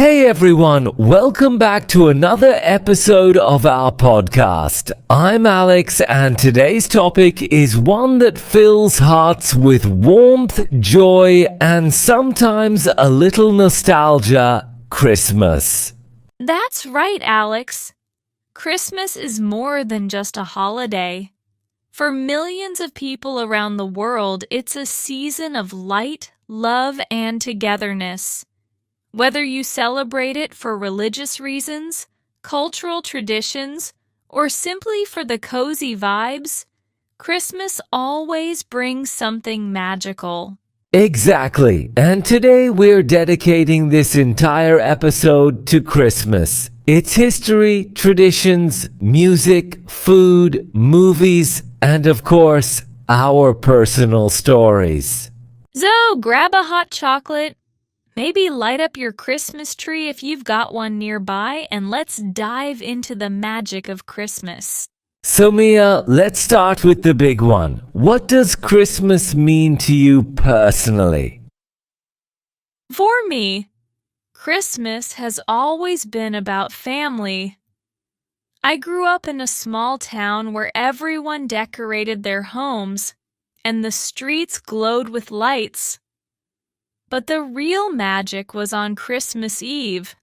Hey everyone, welcome back to another episode of our podcast. I'm Alex and today's topic is one that fills hearts with warmth, joy, and sometimes a little nostalgia: Christmas. That's right, Alex. Christmas is more than just a holiday. For millions of people around the world, it's a season of light, love, and togetherness. Whether you celebrate it for religious reasons, cultural traditions, or simply for the cozy vibes, Christmas always brings something magical. Exactly, and today we're dedicating this entire episode to Christmas. Its history, traditions, music, food, movies, and of course, our personal stories. So grab a hot chocolate, maybe light up your Christmas tree if you've got one nearby, and let's dive into the magic of Christmas. So Mia, let's start with the big one. What does Christmas mean to you personally? For me, Christmas has always been about family. I grew up in a small town where everyone decorated their homes and the streets glowed with lights. But the real magic was on Christmas Eve,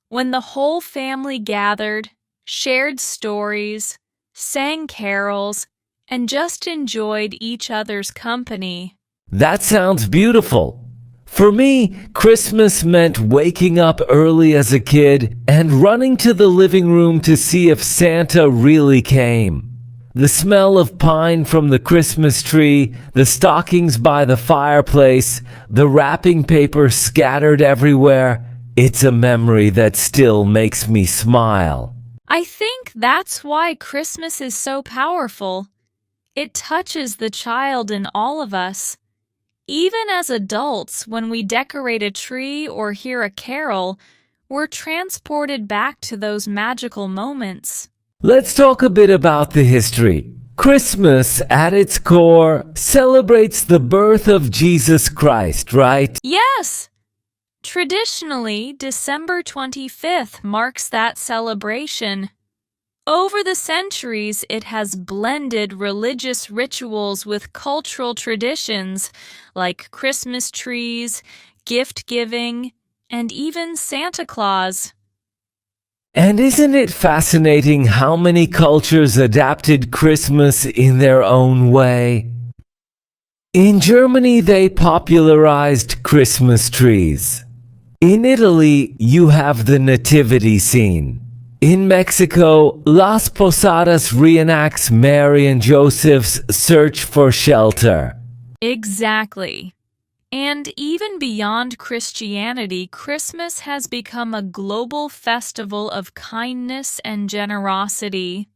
when the whole family gathered, shared stories, sang carols, and just enjoyed each other's company. That sounds beautiful. For me, Christmas meant waking up early as a kid and running to the living room to see if Santa really came. The smell of pine from the Christmas tree, the stockings by the fireplace, the wrapping paper scattered everywhere, it's a memory that still makes me smile. I think that's why Christmas is so powerful. It touches the child in all of us. Even as adults, when we decorate a tree or hear a carol, we're transported back to those magical moments. Let's talk a bit about the history. Christmas, at its core, celebrates the birth of Jesus Christ, right? Yes! Traditionally, December 25th marks that celebration. Over the centuries, it has blended religious rituals with cultural traditions like Christmas trees, gift giving, and even Santa Claus. And isn't it fascinating how many cultures adapted Christmas in their own way? In Germany, they popularized Christmas trees. In Italy, you have the nativity scene. In Mexico, Las Posadas reenacts Mary and Joseph's search for shelter. Exactly. And even beyond Christianity, Christmas has become a global festival of kindness and generosity.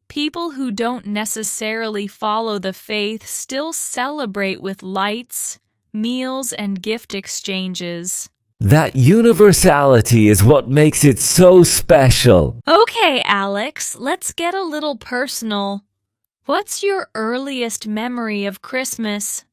People who don't necessarily follow the faith still celebrate with lights, meals, and gift exchanges. That universality is what makes it so special. Okay, Alex, let's get a little personal. What's your earliest memory of Christmas?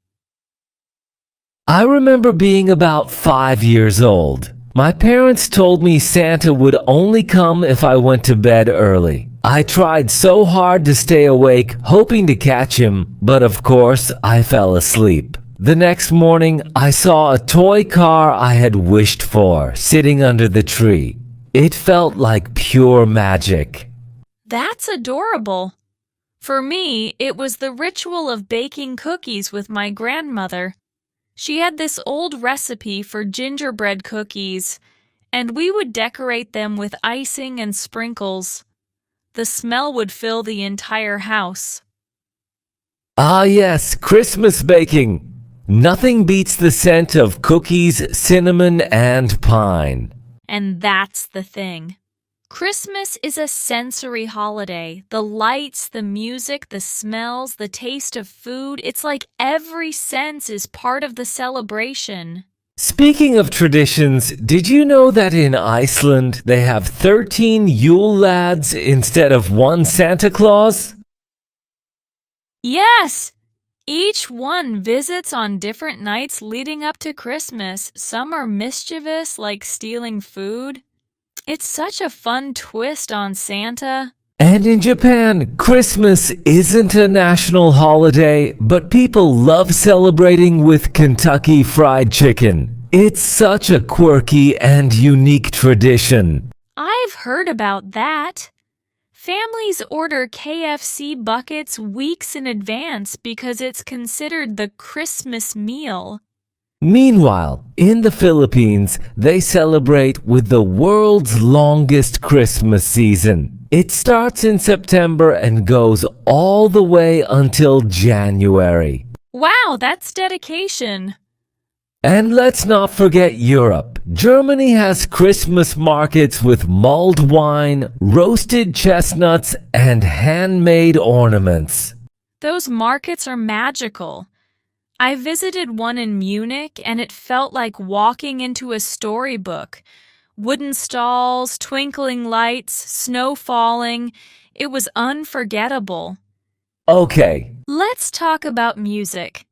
I remember being about 5 years old. My parents told me Santa would only come if I went to bed early. I tried so hard to stay awake, hoping to catch him, but of course, I fell asleep. The next morning, I saw a toy car I had wished for sitting under the tree. It felt like pure magic. That's adorable. For me, it was the ritual of baking cookies with my grandmother. She had this old recipe for gingerbread cookies, and we would decorate them with icing and sprinkles. The smell would fill the entire house. Ah yes, Christmas baking. Nothing beats the scent of cookies, cinnamon, and pine. And that's the thing. Christmas is a sensory holiday. The lights, the music, the smells, the taste of food, it's like every sense is part of the celebration. Speaking of traditions, did you know that in Iceland they have 13 Yule lads instead of one Santa Claus? Yes! Each one visits on different nights leading up to Christmas. Some are mischievous, like stealing food. It's such a fun twist on Santa. And in Japan, Christmas isn't a national holiday, but people love celebrating with Kentucky Fried Chicken. It's such a quirky and unique tradition. I've heard about that. Families order KFC buckets weeks in advance because it's considered the Christmas meal. Meanwhile, in the Philippines, they celebrate with the world's longest Christmas season. It starts in September and goes all the way until January. Wow, that's dedication. And let's not forget Europe. Germany has Christmas markets with mulled wine, roasted chestnuts, and handmade ornaments. Those markets are magical. I visited one in Munich and it felt like walking into a storybook. Wooden stalls, twinkling lights, snow falling. It was unforgettable. Okay, Let's talk about music.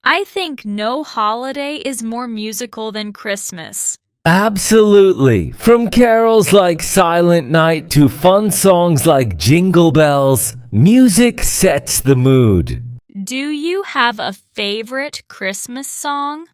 I think no holiday is more musical than Christmas. absolutely. From carols like Silent Night to fun songs like Jingle Bells, music sets the mood. Do you have a favorite Christmas song?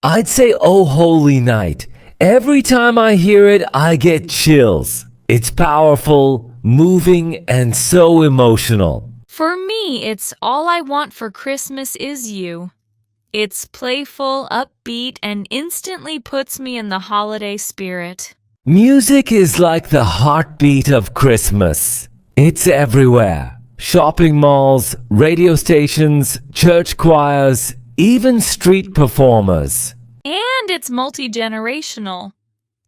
I'd say Oh Holy Night. Every time I hear it, I get chills. It's powerful, moving, and so emotional. For me, it's All I Want for Christmas Is You. It's playful, upbeat, and instantly puts me in the holiday spirit. Music is like the heartbeat of Christmas. It's everywhere. Shopping malls, radio stations, church choirs, even street performers. And it's multi-generational.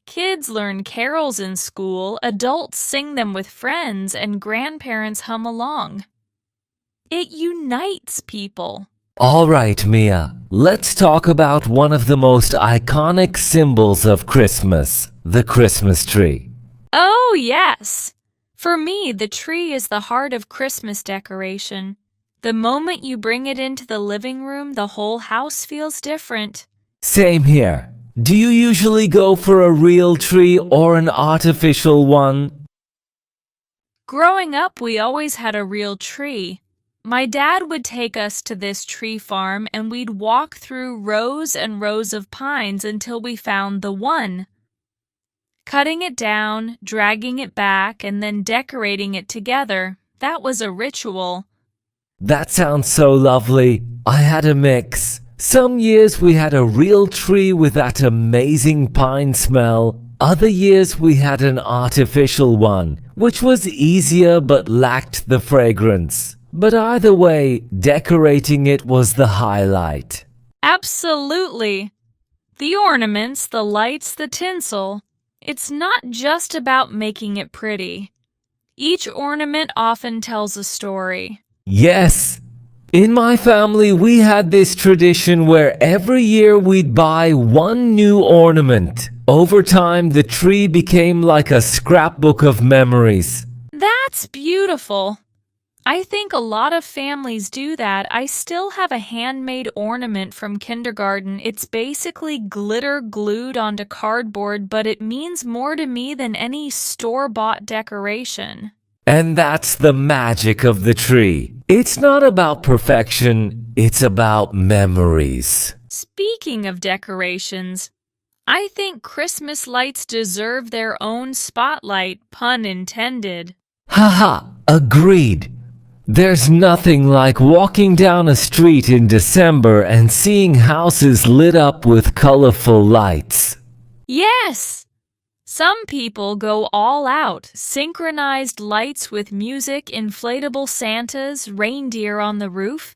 Kids learn carols in school, adults sing them with friends, and grandparents hum along. It unites people. All right, Mia, let's talk about one of the most iconic symbols of Christmas, the Christmas tree. Oh, yes. For me, the tree is the heart of Christmas decoration. The moment you bring it into the living room, the whole house feels different. Same here. Do you usually go for a real tree or an artificial one? Growing up, we always had a real tree. My dad would take us to this tree farm and we'd walk through rows and rows of pines until we found the one. Cutting it down, dragging it back, and then decorating it together, that was a ritual. That sounds so lovely. I had a mix. Some years we had a real tree with that amazing pine smell. Other years we had an artificial one, which was easier but lacked the fragrance. But either way, decorating it was the highlight. Absolutely. The ornaments, the lights, the tinsel. It's not just about making it pretty. Each ornament often tells a story. Yes. In my family, we had this tradition where every year we'd buy one new ornament. Over time, the tree became like a scrapbook of memories. That's beautiful. I think a lot of families do that. I still have a handmade ornament from kindergarten. It's basically glitter glued onto cardboard, but it means more to me than any store-bought decoration. And that's the magic of the tree. It's not about perfection, it's about memories. Speaking of decorations, I think Christmas lights deserve their own spotlight, pun intended. Haha, agreed. There's nothing like walking down a street in December and seeing houses lit up with colorful lights. Yes! Some people go all out, synchronized lights with music, inflatable Santas, reindeer on the roof.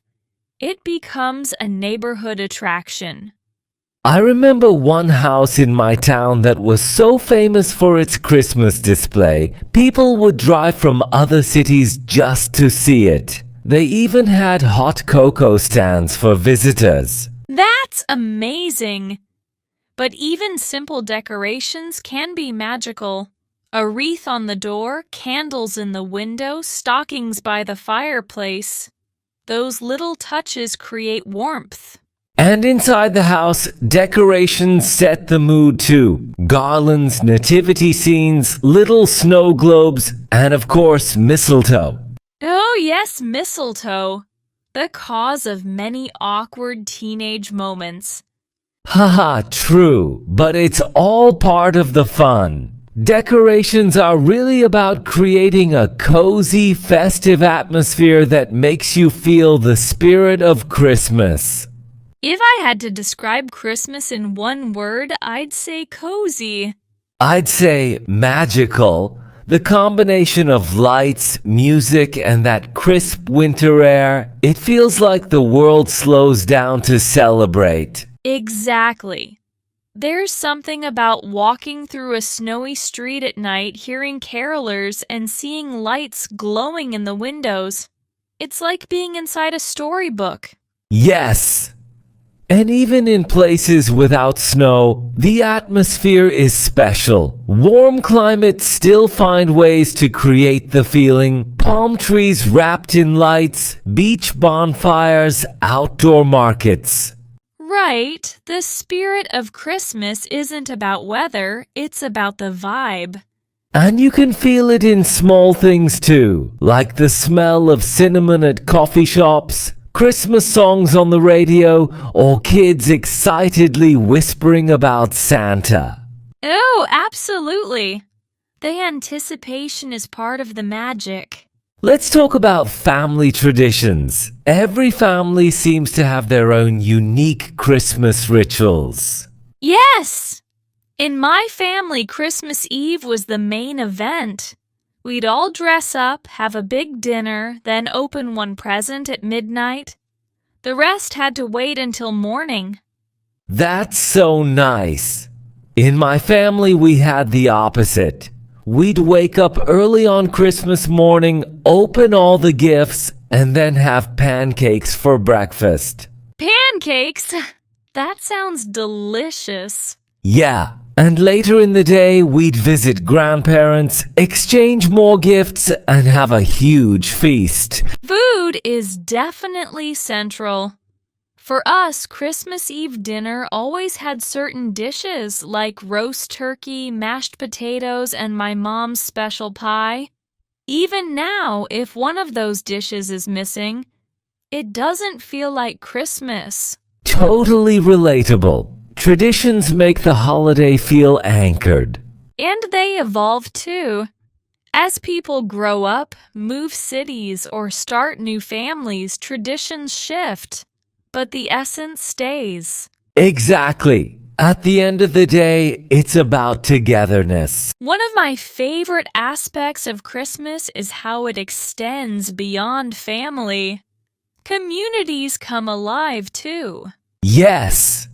It becomes a neighborhood attraction. I remember one house in my town that was so famous for its Christmas display, people would drive from other cities just to see it. They even had hot cocoa stands for visitors. That's amazing! But even simple decorations can be magical. A wreath on the door, candles in the window, stockings by the fireplace. Those little touches create warmth. And inside the house, decorations set the mood too. Garlands, nativity scenes, little snow globes, and of course, mistletoe. Oh, yes, mistletoe. The cause of many awkward teenage moments. Haha, true, but it's all part of the fun. Decorations are really about creating a cozy, festive atmosphere that makes you feel the spirit of Christmas. If I had to describe Christmas in one word, I'd say cozy. I'd say magical. The combination of lights, music, and that crisp winter air, it feels like the world slows down to celebrate. Exactly. There's something about walking through a snowy street at night, hearing carolers, and seeing lights glowing in the windows. It's like being inside a storybook. Yes! And even in places without snow, the atmosphere is special. Warm climates still find ways to create the feeling. Palm trees wrapped in lights, beach bonfires, outdoor markets. Right, the spirit of Christmas isn't about weather, it's about the vibe. And you can feel it in small things too, like the smell of cinnamon at coffee shops, Christmas songs on the radio, or kids excitedly whispering about Santa. Oh, absolutely. The anticipation is part of the magic. Let's talk about family traditions. Every family seems to have their own unique Christmas rituals. Yes! In my family, Christmas Eve was the main event. We'd all dress up, have a big dinner, then open one present at midnight. The rest had to wait until morning. That's so nice. In my family, we had the opposite. We'd wake up early on Christmas morning, open all the gifts, and then have pancakes for breakfast. Pancakes? That sounds delicious. Yeah, and later in the day, we'd visit grandparents, exchange more gifts, and have a huge feast. Food is definitely central. For us, Christmas Eve dinner always had certain dishes like roast turkey, mashed potatoes, and my mom's special pie. Even now, if one of those dishes is missing, it doesn't feel like Christmas. Totally relatable. Traditions make the holiday feel anchored. And they evolve too. As people grow up, move cities, or start new families, traditions shift. But the essence stays. Exactly. At the end of the day, it's about togetherness. One of my favorite aspects of Christmas is how it extends beyond family. Communities come alive too. Yes.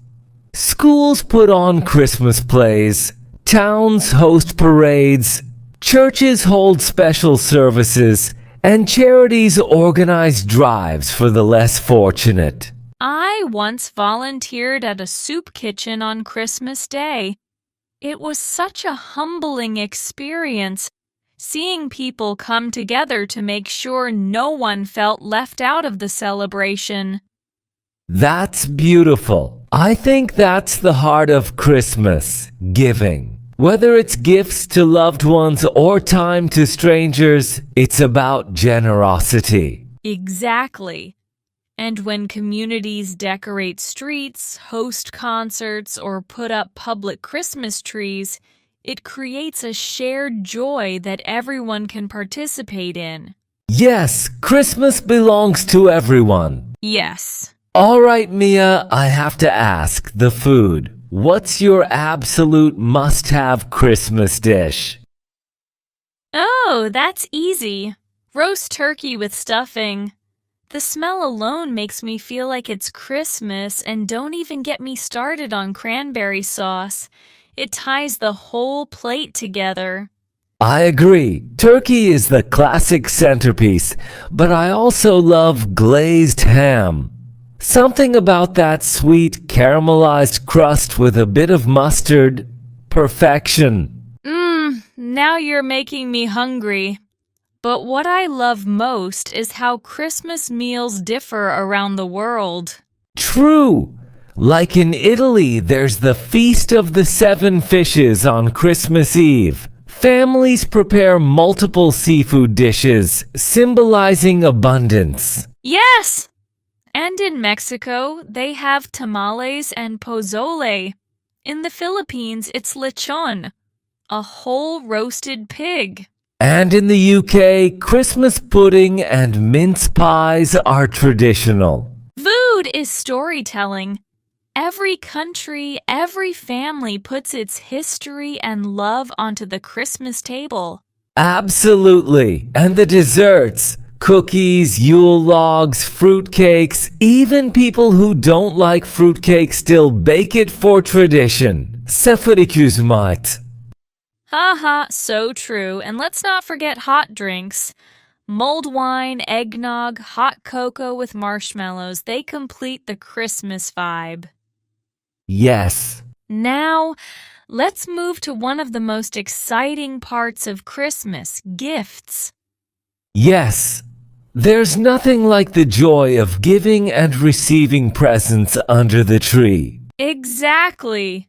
Schools put on Christmas plays, towns host parades, churches hold special services, and charities organize drives for the less fortunate. I once volunteered at a soup kitchen on Christmas Day. It was such a humbling experience, seeing people come together to make sure no one felt left out of the celebration. That's beautiful. I think that's the heart of Christmas, giving. Whether it's gifts to loved ones or time to strangers, it's about generosity. Exactly. And when communities decorate streets, host concerts, or put up public Christmas trees, it creates a shared joy that everyone can participate in. Yes, Christmas belongs to everyone. Yes. All right, Mia, I have to ask, the food. What's your absolute must-have Christmas dish? Oh, that's easy. Roast turkey with stuffing. The smell alone makes me feel like it's Christmas, and don't even get me started on cranberry sauce. It ties the whole plate together. I agree. Turkey is the classic centerpiece, but I also love glazed ham. Something about that sweet caramelized crust with a bit of mustard. Perfection. Now you're making me hungry. But what I love most is how Christmas meals differ around the world. True. Like in Italy, there's the Feast of the Seven Fishes on Christmas Eve. Families prepare multiple seafood dishes, symbolizing abundance. Yes! And in Mexico, they have tamales and pozole. In the Philippines, it's lechon, a whole roasted pig. And in the UK, Christmas pudding and mince pies are traditional. Food is storytelling. Every country, every family puts its history and love onto the Christmas table. Absolutely. And the desserts, cookies, Yule logs, fruitcakes, even people who don't like fruitcake still bake it for tradition. Seferiküzmait. Haha, so true. And let's not forget hot drinks. Mulled wine, eggnog, hot cocoa with marshmallows, they complete the Christmas vibe. Yes. Now, let's move to one of the most exciting parts of Christmas, gifts. Yes. There's nothing like the joy of giving and receiving presents under the tree. Exactly.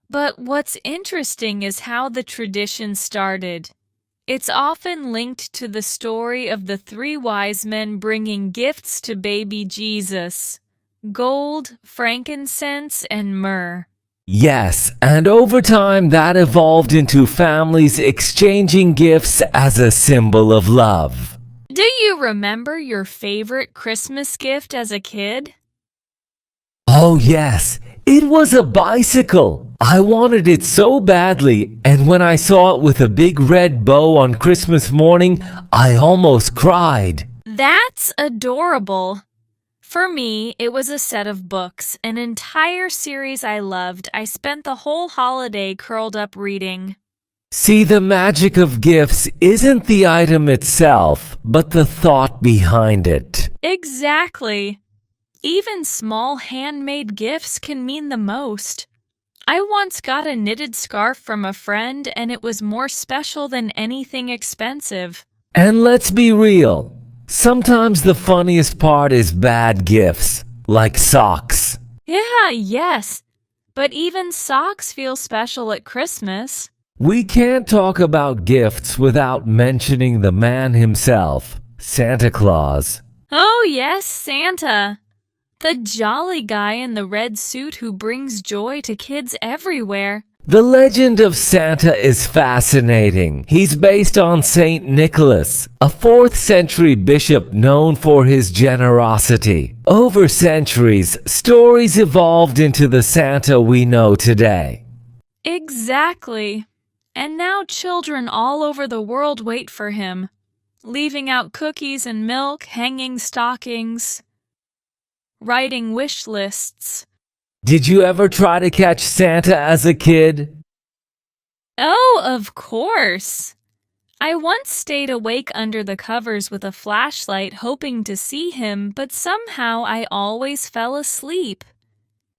But what's interesting is how the tradition started. It's often linked to the story of the three wise men bringing gifts to baby Jesus: gold, frankincense, and myrrh. Yes, and over time that evolved into families exchanging gifts as a symbol of love. Do you remember your favorite Christmas gift as a kid? Oh yes, it was a bicycle. I wanted it so badly, and when I saw it with a big red bow on Christmas morning, I almost cried. That's adorable. For me, it was a set of books, an entire series I loved. I spent the whole holiday curled up reading. See, the magic of gifts isn't the item itself, but the thought behind it. Exactly. Even small handmade gifts can mean the most. I once got a knitted scarf from a friend, and it was more special than anything expensive. And let's be real. Sometimes the funniest part is bad gifts, like socks. Yeah, yes. But even socks feel special at Christmas. We can't talk about gifts without mentioning the man himself, Santa Claus. Oh, yes, Santa. The jolly guy in the red suit who brings joy to kids everywhere. The legend of Santa is fascinating. He's based on Saint Nicholas, a 4th century bishop known for his generosity. Over centuries, stories evolved into the Santa we know today. Exactly. And now children all over the world wait for him, leaving out cookies and milk, hanging stockings, writing wish lists. Did you ever try to catch Santa as a kid? Oh, of course. I once stayed awake under the covers with a flashlight hoping to see him, but somehow I always fell asleep.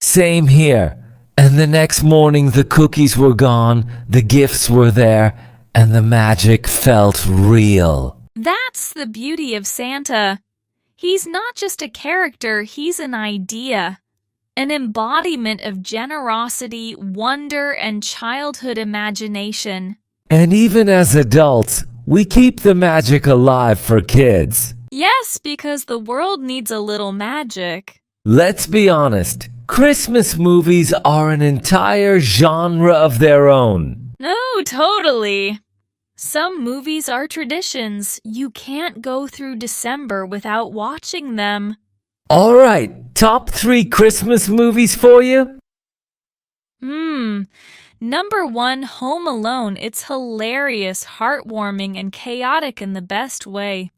Same here. And the next morning the cookies were gone, the gifts were there, and the magic felt real. That's the beauty of Santa. He's not just a character, he's an idea. An embodiment of generosity, wonder, and childhood imagination. And even as adults, we keep the magic alive for kids. Yes, because the world needs a little magic. Let's be honest, Christmas movies are an entire genre of their own. No, totally. Some movies are traditions. You can't go through December without watching them. All right, top 3 Christmas movies for you? Number 1, Home Alone. It's hilarious, heartwarming, and chaotic in the best way.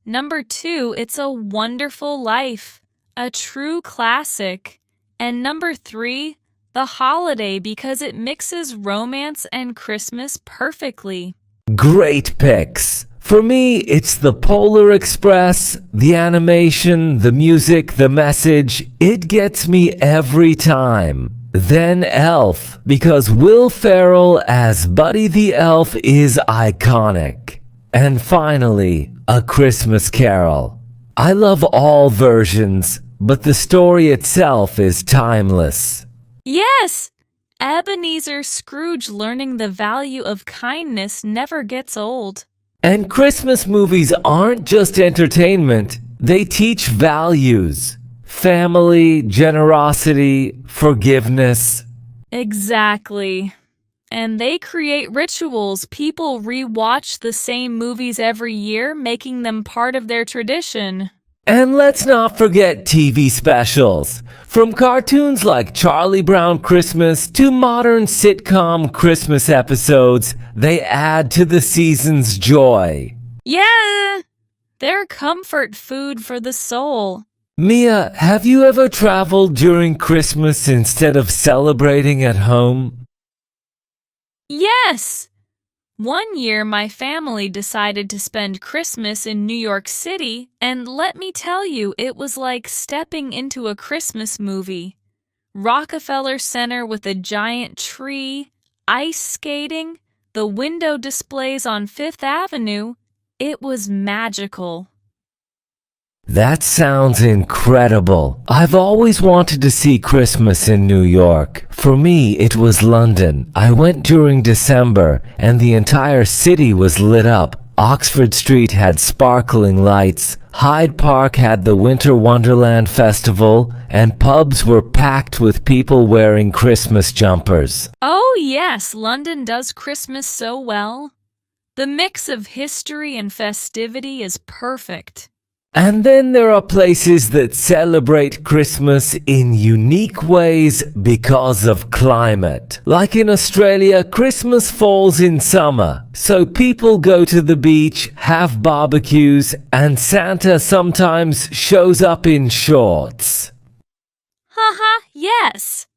Number 2, It's a Wonderful Life, a true classic. And number 3, The Holiday, because it mixes romance and Christmas perfectly. Great picks. For me, it's the Polar Express, the animation, the music, the message. It gets me every time. Then Elf, because Will Ferrell as Buddy the Elf is iconic. And finally, A Christmas Carol. I love all versions, but the story itself is timeless. Yes! Ebenezer Scrooge learning the value of kindness never gets old. And Christmas movies aren't just entertainment, they teach values. Family, generosity, forgiveness. Exactly. And they create rituals. People re-watch the same movies every year, making them part of their tradition. And let's not forget TV specials. From cartoons like Charlie Brown Christmas to modern sitcom Christmas episodes, they add to the season's joy. Yeah, they're comfort food for the soul. Mia, have you ever traveled during Christmas instead of celebrating at home? Yes! One year, my family decided to spend Christmas in New York City, and let me tell you, it was like stepping into a Christmas movie. Rockefeller Center with a giant tree, ice skating, the window displays on Fifth Avenue. It was magical. That sounds incredible. I've always wanted to see Christmas in New York. For me, it was London. I went during December, and the entire city was lit up. Oxford Street had sparkling lights, Hyde Park had the Winter Wonderland Festival, and pubs were packed with people wearing Christmas jumpers. Oh yes, London does Christmas so well. The mix of history and festivity is perfect. And then there are places that celebrate Christmas in unique ways because of climate. Like in Australia, Christmas falls in summer, so people go to the beach, have barbecues, and Santa sometimes shows up in shorts. Haha, yes.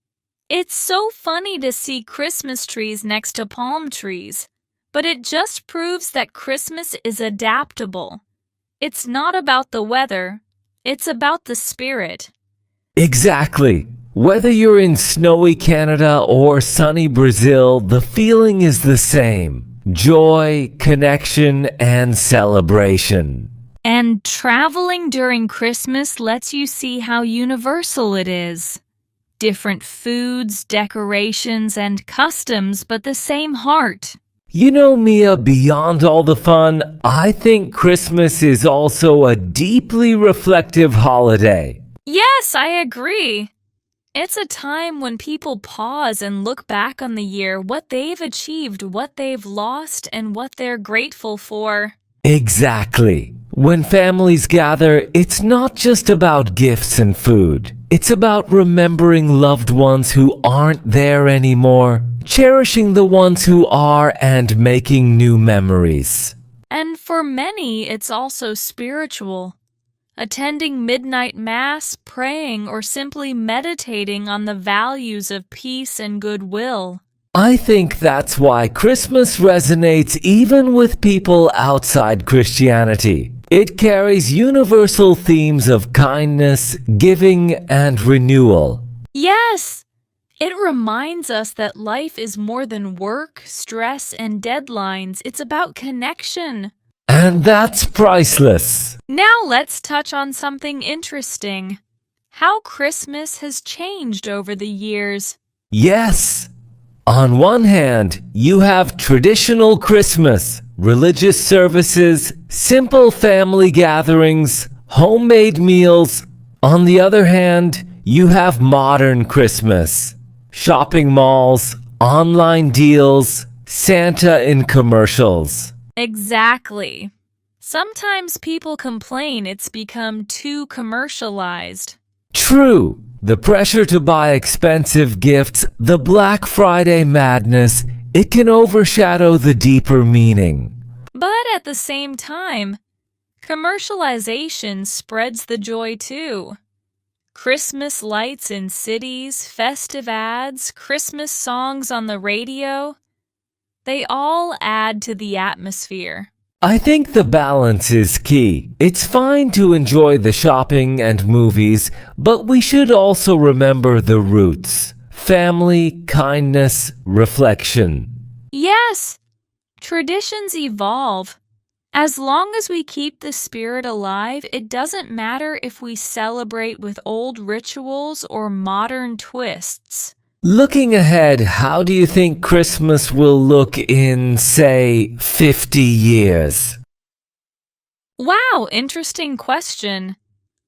It's so funny to see Christmas trees next to palm trees, but it just proves that Christmas is adaptable. It's not about the weather, it's about the spirit. Exactly. Whether you're in snowy Canada or sunny Brazil, the feeling is the same. Joy, connection, and celebration. And traveling during Christmas lets you see how universal it is. Different foods, decorations, and customs, but the same heart. You know, Mia, beyond all the fun, I think Christmas is also a deeply reflective holiday. Yes, I agree. It's a time when people pause and look back on the year, what they've achieved, what they've lost, and what they're grateful for. Exactly. When families gather, it's not just about gifts and food. It's about remembering loved ones who aren't there anymore, cherishing the ones who are, and making new memories. And for many, it's also spiritual. Attending midnight mass, praying, or simply meditating on the values of peace and goodwill. I think that's why Christmas resonates even with people outside Christianity. It carries universal themes of kindness, giving, and renewal. Yes! It reminds us that life is more than work, stress, and deadlines. It's about connection. And that's priceless. Now let's touch on something interesting. How Christmas has changed over the years. Yes. On one hand, you have traditional Christmas, religious services, simple family gatherings, homemade meals. On the other hand, you have modern Christmas, shopping malls, online deals, Santa in commercials. Exactly. Sometimes people complain it's become too commercialized. True. The pressure to buy expensive gifts, the Black Friday madness, it can overshadow the deeper meaning. But at the same time, commercialization spreads the joy too. Christmas lights in cities, festive ads, Christmas songs on the radio, they all add to the atmosphere. I think the balance is key. It's fine to enjoy the shopping and movies, but we should also remember the roots. Family, kindness, reflection. Yes, traditions evolve, As long as we keep the spirit alive, it doesn't matter if we celebrate with old rituals or modern twists. Looking ahead, how do you think Christmas will look in, say, 50 years? Wow, interesting question.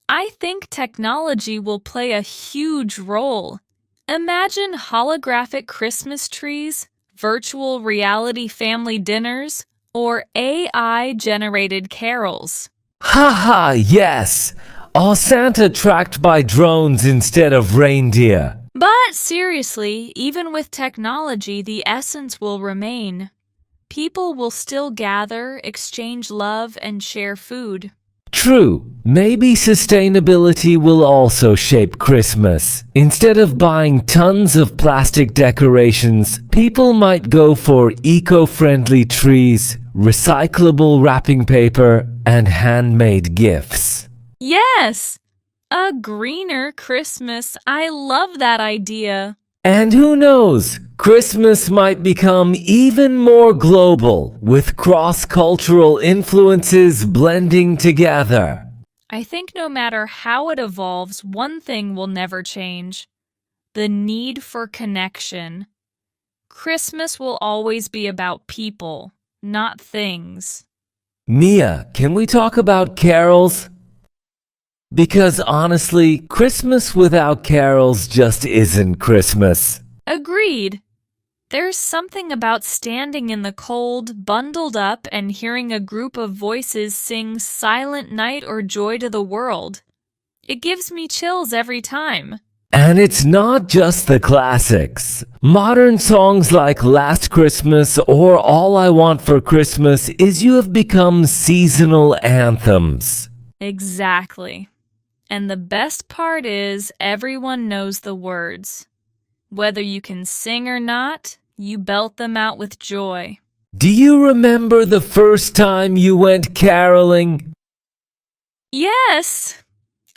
I think technology will play a huge role. Imagine holographic Christmas trees, virtual reality family dinners, or AI-generated carols. Haha, yes! All Santa tracked by drones instead of reindeer. But seriously, even with technology, the essence will remain. People will still gather, exchange love, and share food. True, maybe sustainability will also shape Christmas. Instead of buying tons of plastic decorations, people might go for eco-friendly trees, recyclable wrapping paper, and handmade gifts. Yes! A greener Christmas. I love that idea. And who knows, Christmas might become even more global, with cross-cultural influences blending together. I think no matter how it evolves, one thing will never change: the need for connection. Christmas will always be about people, not things. Mia, can we talk about carols? Because honestly, Christmas without carols just isn't Christmas. Agreed. There's something about standing in the cold, bundled up, and hearing a group of voices sing Silent Night or Joy to the World. It gives me chills every time. And it's not just the classics. Modern songs like Last Christmas or All I Want for Christmas Is You have become seasonal anthems. Exactly. And the best part is everyone knows the words. Whether you can sing or not, you belt them out with joy. Do you remember the first time you went caroling? Yes!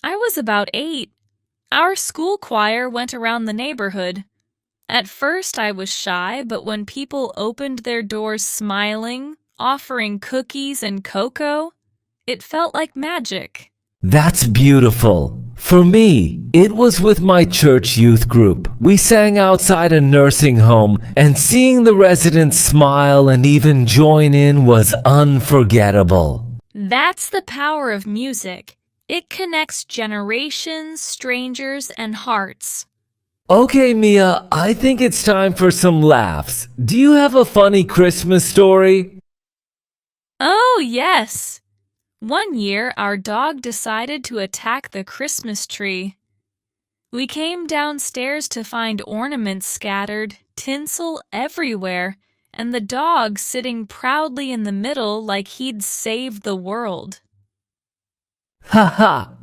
I was about 8. Our school choir went around the neighborhood. At first I was shy, but when people opened their doors smiling, offering cookies and cocoa, it felt like magic. That's beautiful. For me, it was with my church youth group. We sang outside a nursing home, and seeing the residents smile and even join in was unforgettable. That's the power of music. It connects generations, strangers, and hearts. Okay, Mia, I think it's time for some laughs. Do you have a funny Christmas story? Oh, yes! One year, our dog decided to attack the Christmas tree. We came downstairs to find ornaments scattered, tinsel everywhere, and the dog sitting proudly in the middle like he'd saved the world. Haha,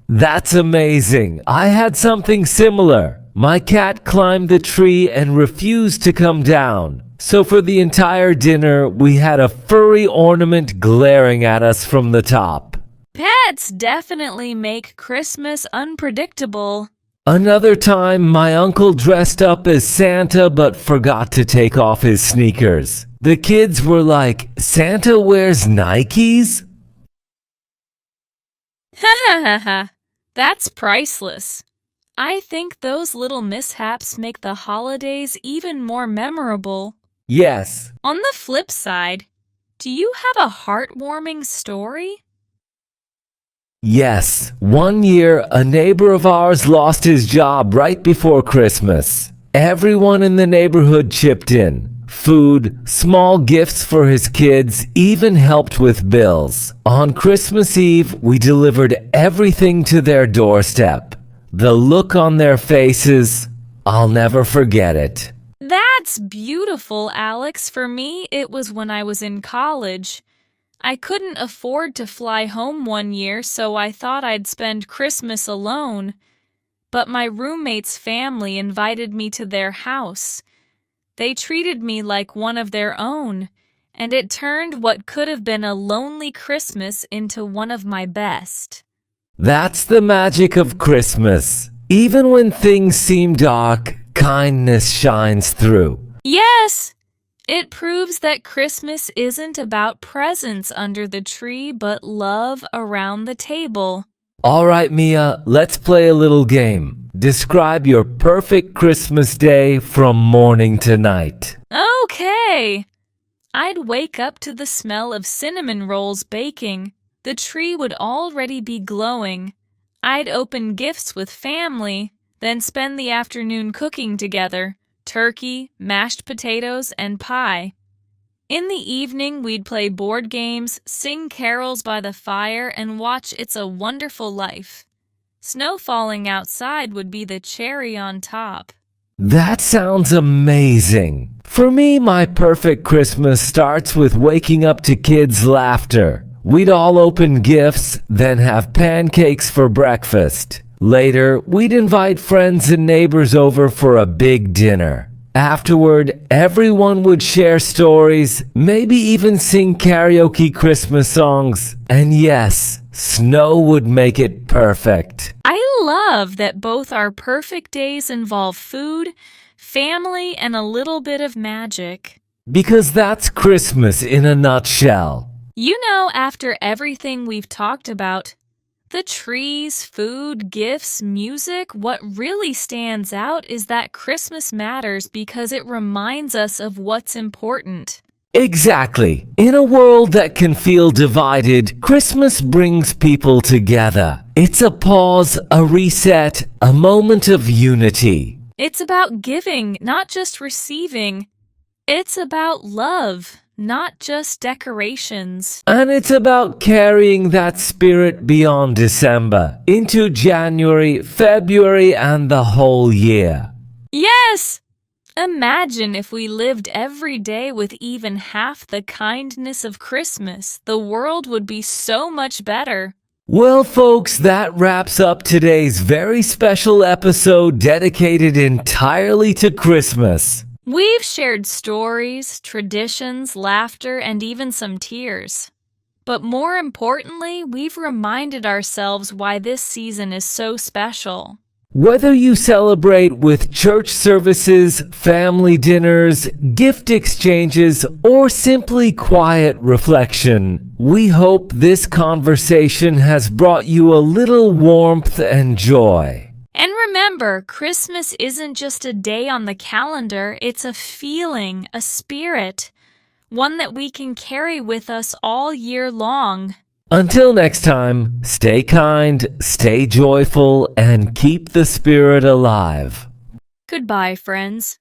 that's amazing. I had something similar. My cat climbed the tree and refused to come down. So for the entire dinner, we had a furry ornament glaring at us from the top. Pets definitely make Christmas unpredictable. Another time, my uncle dressed up as Santa but forgot to take off his sneakers. The kids were like, "Santa wears Nikes?" Ha ha ha ha. That's priceless. I think those little mishaps make the holidays even more memorable. Yes. On the flip side, do you have a heartwarming story? Yes. One year, a neighbor of ours lost his job right before Christmas. Everyone in the neighborhood chipped in. Food, small gifts for his kids, even helped with bills. On Christmas Eve, we delivered everything to their doorstep. The look on their faces, I'll never forget it. That's beautiful, Alex. For me, it was when I was in college. I couldn't afford to fly home one year, so I thought I'd spend Christmas alone. But my roommate's family invited me to their house. They treated me like one of their own, and it turned what could have been a lonely Christmas into one of my best. That's the magic of Christmas. Even when things seem dark, kindness shines through. Yes! It proves that Christmas isn't about presents under the tree, but love around the table. All right, Mia, let's play a little game. Describe your perfect Christmas day from morning to night. Okay. I'd wake up to the smell of cinnamon rolls baking. The tree would already be glowing. I'd open gifts with family, then spend the afternoon cooking together. Turkey, mashed potatoes, and pie. In the evening, we'd play board games, sing carols by the fire, and watch It's a Wonderful Life. Snow falling outside would be the cherry on top. That sounds amazing. For me, my perfect Christmas starts with waking up to kids' laughter. We'd all open gifts, then have pancakes for breakfast. Later, we'd invite friends and neighbors over for a big dinner. Afterward, everyone would share stories, maybe even sing karaoke Christmas songs. And yes, snow would make it perfect. I love that both our perfect days involve food, family, and a little bit of magic. Because that's Christmas in a nutshell. You know, after everything we've talked about, the trees, food, gifts, music, what really stands out is that Christmas matters because it reminds us of what's important. Exactly. In a world that can feel divided, Christmas brings people together. It's a pause, a reset, a moment of unity. It's about giving, not just receiving. It's about love, not just decorations. And it's about carrying that spirit beyond December, into January, February, and the whole year. Yes! Imagine if we lived every day with even half the kindness of Christmas. The world would be so much better. Well, folks, that wraps up today's very special episode dedicated entirely to Christmas. We've shared stories, traditions, laughter, and even some tears. But more importantly, we've reminded ourselves why this season is so special. Whether you celebrate with church services, family dinners, gift exchanges, or simply quiet reflection, we hope this conversation has brought you a little warmth and joy. And remember, Christmas isn't just a day on the calendar, it's a feeling, a spirit, one that we can carry with us all year long. Until next time, stay kind, stay joyful, and keep the spirit alive. Goodbye, friends.